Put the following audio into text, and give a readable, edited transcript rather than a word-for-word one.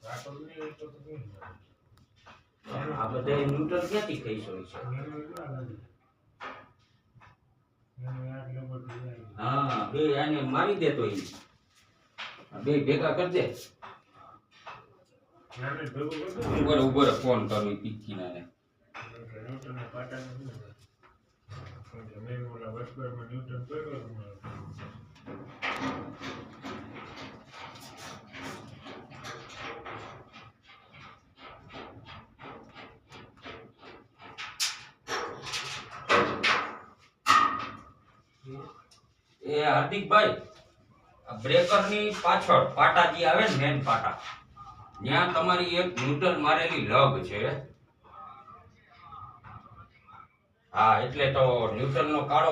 આ બધા ન્યુટન ક્યાંથી થઈ શકે છે? હા બે આને મારી દે તો બે ભેગા કરી દે. ઉપર ફોન કરું પીકી ને એ હાર્દિકભાઈ બ્રેકર ની પાછળ પાટા જે આવે ને મેન પાટા ત્યાં તમારી એક ન્યુટ્રલ મારેલી લગ છે. હા એટલે તો ન્યુટ્રલ નો કાળો